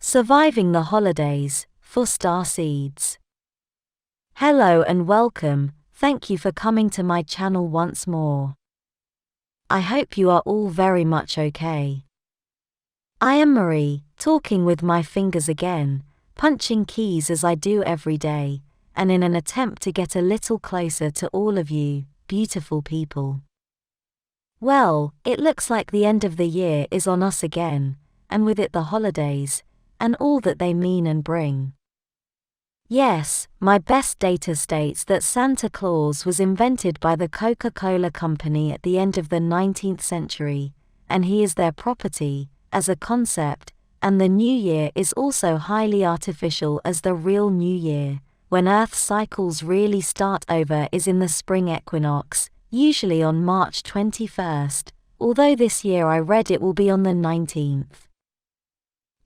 Surviving the Holidays, for Starseeds. Hello and welcome, thank you for coming to my channel once more. I hope you are all very much okay. I am Marie, talking with my fingers again, punching keys as I do every day, and in an attempt to get a little closer to all of you, beautiful people. Well, it looks like the end of the year is on us again, and with it the holidays, and all that they mean and bring. Yes, my best data states that Santa Claus was invented by the Coca-Cola Company at the end of the 19th century, and he is their property, as a concept, and the New Year is also highly artificial as the real New Year, when Earth's cycles really start over, is in the spring equinox, usually on March 21st, although this year I read it will be on the 19th.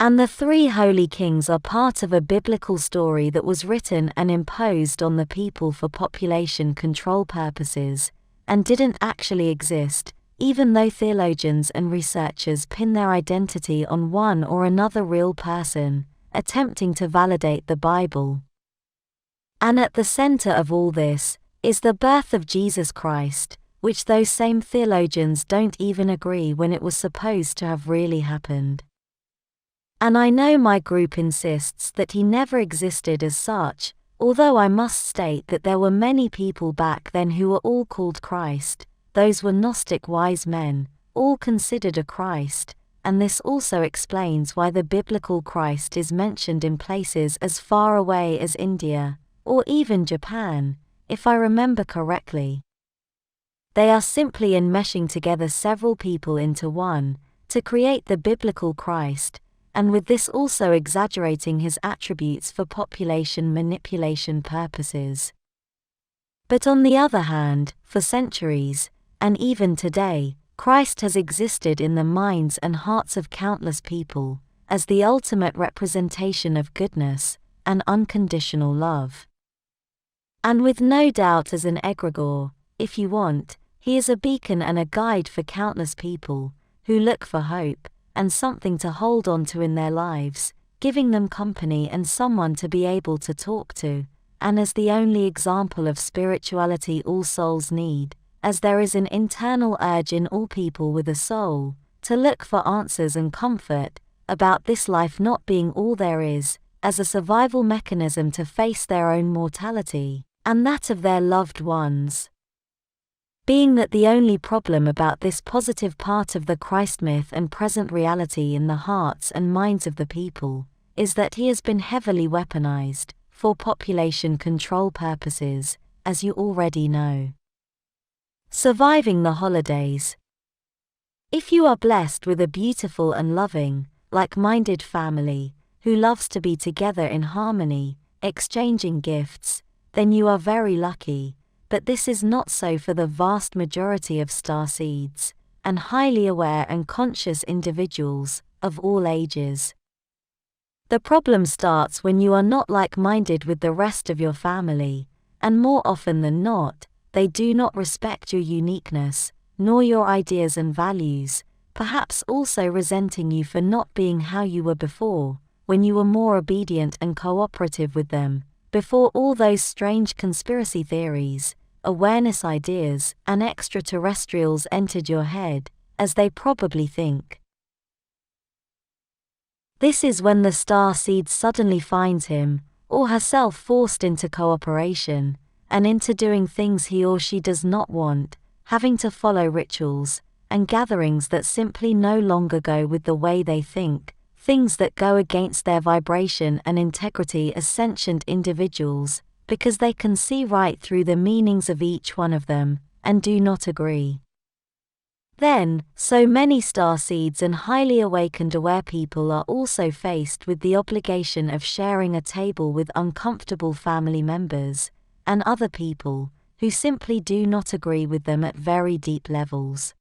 And the three holy kings are part of a biblical story that was written and imposed on the people for population control purposes, and didn't actually exist, even though theologians and researchers pin their identity on one or another real person, attempting to validate the Bible. And at the center of all this is the birth of Jesus Christ, which those same theologians don't even agree when it was supposed to have really happened. And I know my group insists that he never existed as such, although I must state that there were many people back then who were all called Christ. Those were Gnostic wise men, all considered a Christ, and this also explains why the biblical Christ is mentioned in places as far away as India, or even Japan, if I remember correctly. They are simply enmeshing together several people into one, to create the biblical Christ, and with this also exaggerating his attributes for population manipulation purposes. But on the other hand, for centuries, and even today, Christ has existed in the minds and hearts of countless people, as the ultimate representation of goodness and unconditional love. And with no doubt as an egregore, if you want, he is a beacon and a guide for countless people, who look for hope, and something to hold on to in their lives, giving them company and someone to be able to talk to, and as the only example of spirituality all souls need, as there is an internal urge in all people with a soul, to look for answers and comfort, about this life not being all there is, as a survival mechanism to face their own mortality, and that of their loved ones. Being that the only problem about this positive part of the Christ myth and present reality in the hearts and minds of the people, is that he has been heavily weaponized, for population control purposes, as you already know. Surviving the holidays. If you are blessed with a beautiful and loving, like-minded family, who loves to be together in harmony, exchanging gifts, then you are very lucky. But this is not so for the vast majority of starseeds, and highly aware and conscious individuals, of all ages. The problem starts when you are not like-minded with the rest of your family, and more often than not, they do not respect your uniqueness, nor your ideas and values, perhaps also resenting you for not being how you were before, when you were more obedient and cooperative with them, before all those strange conspiracy theories, awareness ideas, and extraterrestrials entered your head, as they probably think. This is when the starseed suddenly finds him, or herself forced into cooperation, and into doing things he or she does not want, having to follow rituals, and gatherings that simply no longer go with the way they think, things that go against their vibration and integrity as sentient individuals, because they can see right through the meanings of each one of them, and do not agree. Then, so many starseeds and highly awakened aware people are also faced with the obligation of sharing a table with uncomfortable family members, and other people, who simply do not agree with them at very deep levels.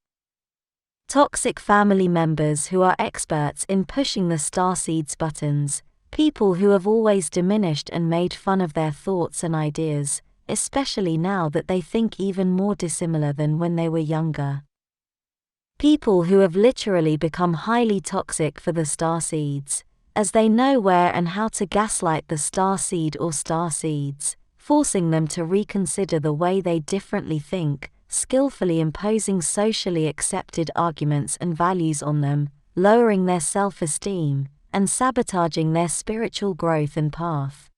Toxic family members who are experts in pushing the starseeds' buttons, people who have always diminished and made fun of their thoughts and ideas, especially now that they think even more dissimilar than when they were younger. People who have literally become highly toxic for the starseeds, as they know where and how to gaslight the starseed or starseeds, forcing them to reconsider the way they differently think, skillfully imposing socially accepted arguments and values on them, lowering their self-esteem, and sabotaging their spiritual growth and path.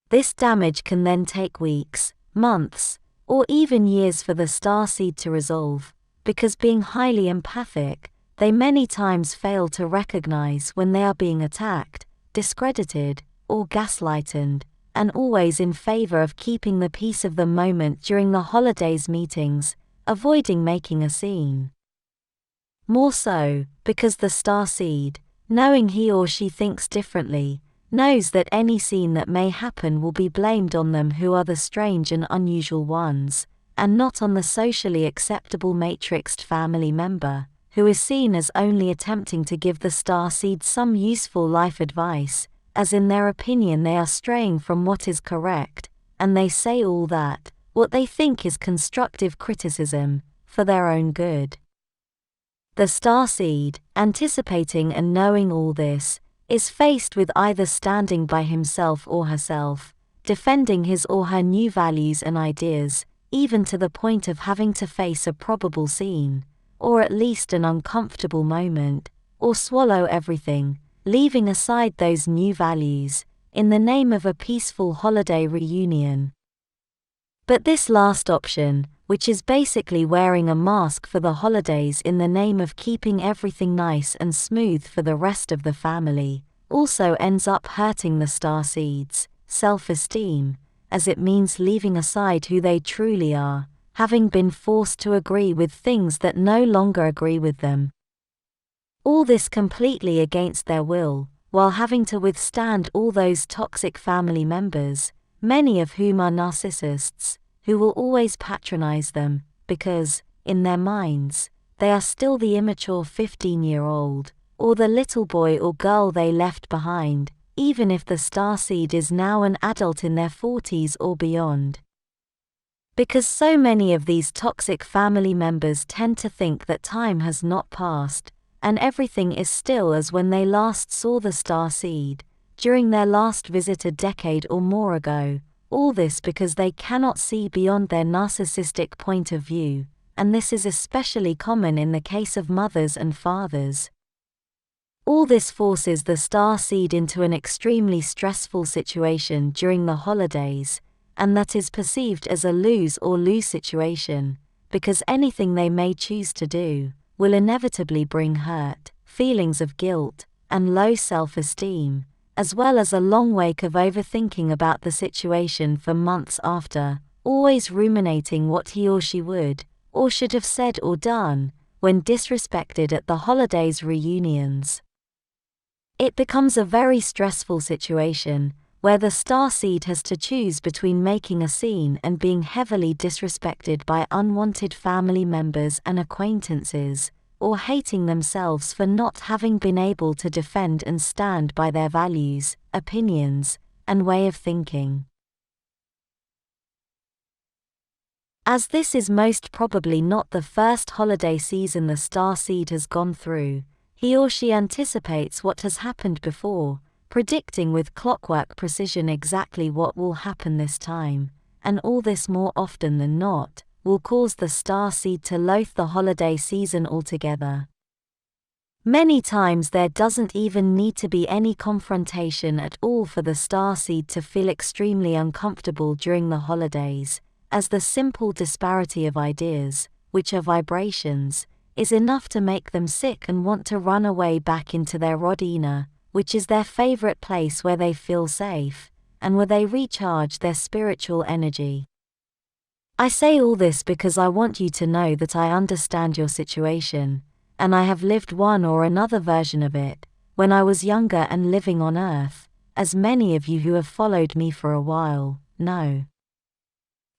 This damage can then take weeks, months, or even years for the starseed to resolve, because being highly empathic, they many times fail to recognize when they are being attacked, discredited, or gaslighted, and always in favor of keeping the peace of the moment during the holidays meetings, avoiding making a scene. More so, because the starseed, knowing he or she thinks differently, knows that any scene that may happen will be blamed on them who are the strange and unusual ones, and not on the socially acceptable matrixed family member, who is seen as only attempting to give the starseed some useful life advice, as in their opinion they are straying from what is correct, and they say all that, what they think is constructive criticism, for their own good. The starseed, anticipating and knowing all this, is faced with either standing by himself or herself, defending his or her new values and ideas, even to the point of having to face a probable scene, or at least an uncomfortable moment, or swallow everything, leaving aside those new values, in the name of a peaceful holiday reunion. But this last option, which is basically wearing a mask for the holidays in the name of keeping everything nice and smooth for the rest of the family, also ends up hurting the starseeds' self-esteem, as it means leaving aside who they truly are, having been forced to agree with things that no longer agree with them. All this completely against their will, while having to withstand all those toxic family members, many of whom are narcissists, who will always patronize them, because, in their minds, they are still the immature 15-year-old, or the little boy or girl they left behind, even if the starseed is now an adult in their 40s or beyond. Because so many of these toxic family members tend to think that time has not passed, and everything is still as when they last saw the starseed, during their last visit a decade or more ago, all this because they cannot see beyond their narcissistic point of view, and this is especially common in the case of mothers and fathers. All this forces the starseed into an extremely stressful situation during the holidays, and that is perceived as a lose-or-lose situation, because anything they may choose to do will inevitably bring hurt, feelings of guilt, and low self-esteem, as well as a long wake of overthinking about the situation for months after, always ruminating what he or she would, or should have said or done, when disrespected at the holidays reunions. It becomes a very stressful situation, where the starseed has to choose between making a scene and being heavily disrespected by unwanted family members and acquaintances, or hating themselves for not having been able to defend and stand by their values, opinions, and way of thinking. As this is most probably not the first holiday season the starseed has gone through, he or she anticipates what has happened before, predicting with clockwork precision exactly what will happen this time, and all this more often than not, will cause the starseed to loathe the holiday season altogether. Many times there doesn't even need to be any confrontation at all for the starseed to feel extremely uncomfortable during the holidays, as the simple disparity of ideas, which are vibrations, is enough to make them sick and want to run away back into their rodina, which is their favorite place where they feel safe, and where they recharge their spiritual energy. I say all this because I want you to know that I understand your situation, and I have lived one or another version of it, when I was younger and living on Earth, as many of you who have followed me for a while know.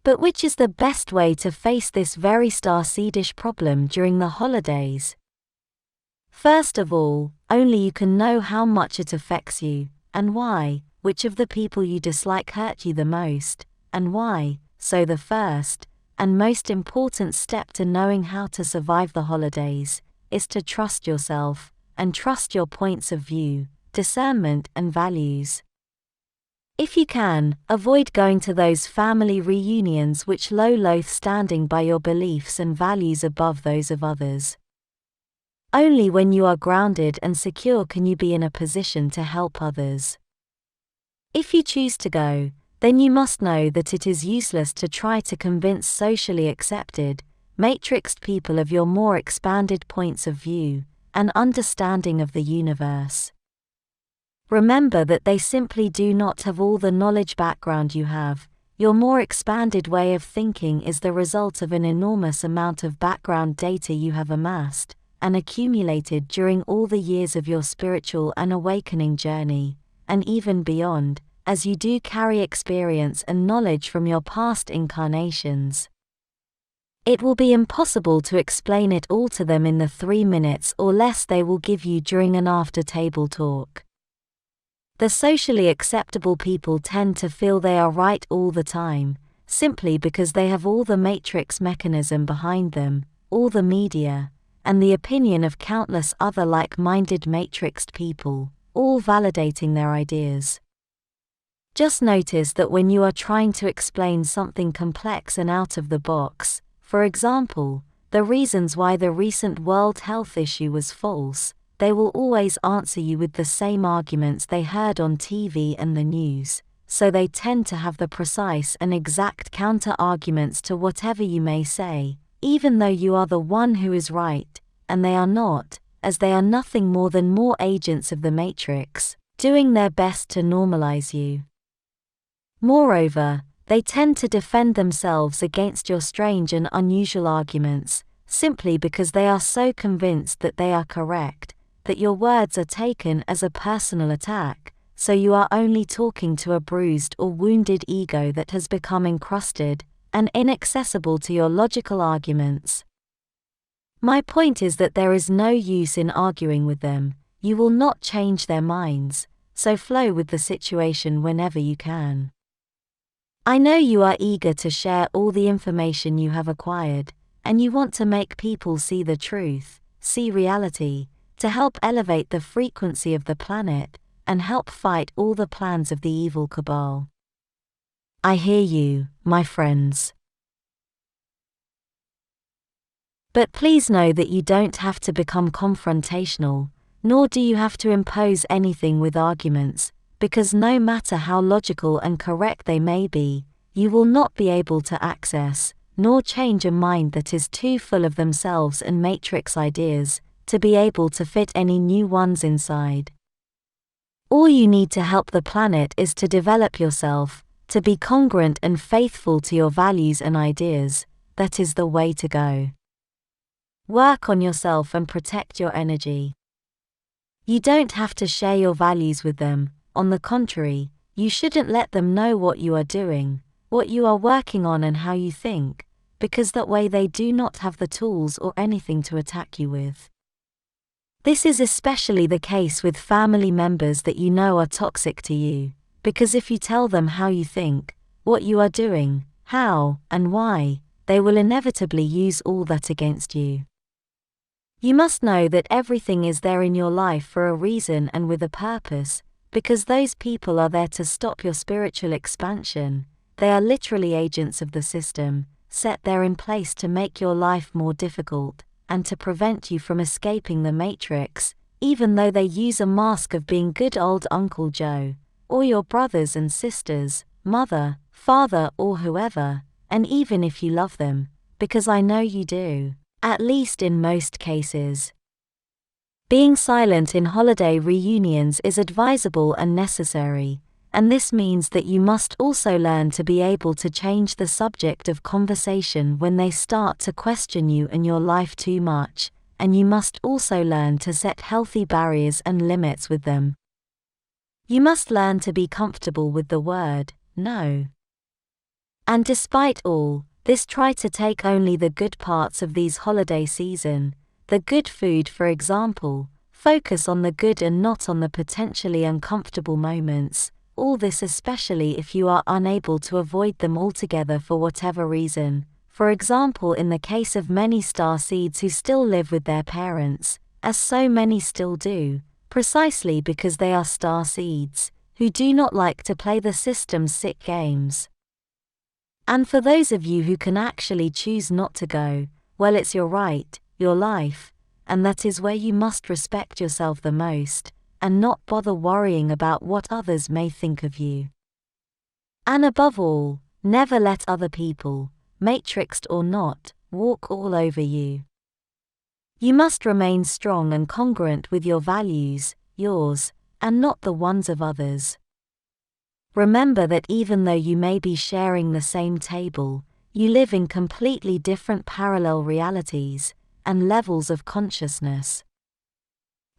But which is the best way to face this very starseedish problem during the holidays? First of all, only you can know how much it affects you, and why, which of the people you dislike hurt you the most, and why. So the first, and most important step to knowing how to survive the holidays, is to trust yourself, and trust your points of view, discernment, and values. If you can, avoid going to those family reunions which loathe standing by your beliefs and values above those of others. Only when you are grounded and secure can you be in a position to help others. If you choose to go, then you must know that it is useless to try to convince socially accepted, matrixed people of your more expanded points of view and understanding of the universe. Remember that they simply do not have all the knowledge background you have. Your more expanded way of thinking is the result of an enormous amount of background data you have amassed and accumulated during all the years of your spiritual and awakening journey, and even beyond, as you do carry experience and knowledge from your past incarnations. It will be impossible to explain it all to them in the 3 minutes or less they will give you during an after-table talk. The socially acceptable people tend to feel they are right all the time, simply because they have all the matrix mechanism behind them, all the media, and the opinion of countless other like-minded matrixed people, all validating their ideas. Just notice that when you are trying to explain something complex and out of the box, for example, the reasons why the recent World Health issue was false, they will always answer you with the same arguments they heard on TV and the news, so they tend to have the precise and exact counter-arguments to whatever you may say, even though you are the one who is right, and they are not, as they are nothing more than more agents of the Matrix, doing their best to normalize you. Moreover, they tend to defend themselves against your strange and unusual arguments, simply because they are so convinced that they are correct, that your words are taken as a personal attack, so you are only talking to a bruised or wounded ego that has become encrusted and inaccessible to your logical arguments. My point is that there is no use in arguing with them. You will not change their minds, so flow with the situation whenever you can. I know you are eager to share all the information you have acquired, and you want to make people see the truth, see reality, to help elevate the frequency of the planet, and help fight all the plans of the evil cabal. I hear you, my friends. But please know that you don't have to become confrontational, nor do you have to impose anything with arguments, because no matter how logical and correct they may be, you will not be able to access, nor change a mind that is too full of themselves and matrix ideas, to be able to fit any new ones inside. All you need to help the planet is to develop yourself, to be congruent and faithful to your values and ideas. That is the way to go. Work on yourself and protect your energy. You don't have to share your values with them. On the contrary, you shouldn't let them know what you are doing, what you are working on and how you think, because that way they do not have the tools or anything to attack you with. This is especially the case with family members that you know are toxic to you, because if you tell them how you think, what you are doing, how, and why, they will inevitably use all that against you. You must know that everything is there in your life for a reason and with a purpose, because those people are there to stop your spiritual expansion. They are literally agents of the system, set there in place to make your life more difficult, and to prevent you from escaping the Matrix, even though they use a mask of being good old Uncle Joe, or your brothers and sisters, mother, father or whoever, and even if you love them, because I know you do, at least in most cases. Being silent in holiday reunions is advisable and necessary, and this means that you must also learn to be able to change the subject of conversation when they start to question you and your life too much, and you must also learn to set healthy barriers and limits with them. You must learn to be comfortable with the word no. And despite all this, try to take only the good parts of these holiday season, the good food for example, focus on the good and not on the potentially uncomfortable moments. All this especially if you are unable to avoid them altogether for whatever reason, for example in the case of many starseeds who still live with their parents, as so many still do, precisely because they are starseeds, who do not like to play the system's sick games. And for those of you who can actually choose not to go, well, it's your right, your life, and that is where you must respect yourself the most, and not bother worrying about what others may think of you. And above all, never let other people, matrixed or not, walk all over you. You must remain strong and congruent with your values, yours, and not the ones of others. Remember that even though you may be sharing the same table, you live in completely different parallel realities and levels of consciousness.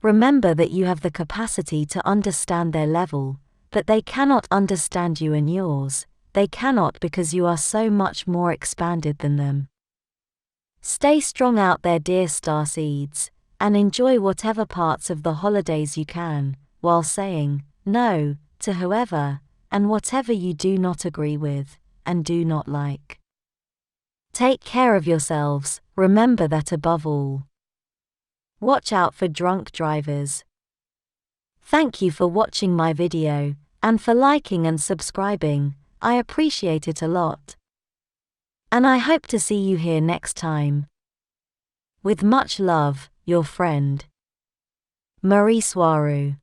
Remember that you have the capacity to understand their level, but they cannot understand you and yours. They cannot because you are so much more expanded than them. Stay strong out there, dear starseeds, and enjoy whatever parts of the holidays you can, while saying no to whoever and whatever you do not agree with and do not like. Take care of yourselves, remember that above all. Watch out for drunk drivers. Thank you for watching my video, and for liking and subscribing. I appreciate it a lot. And I hope to see you here next time. With much love, your friend, Mari Swaruu.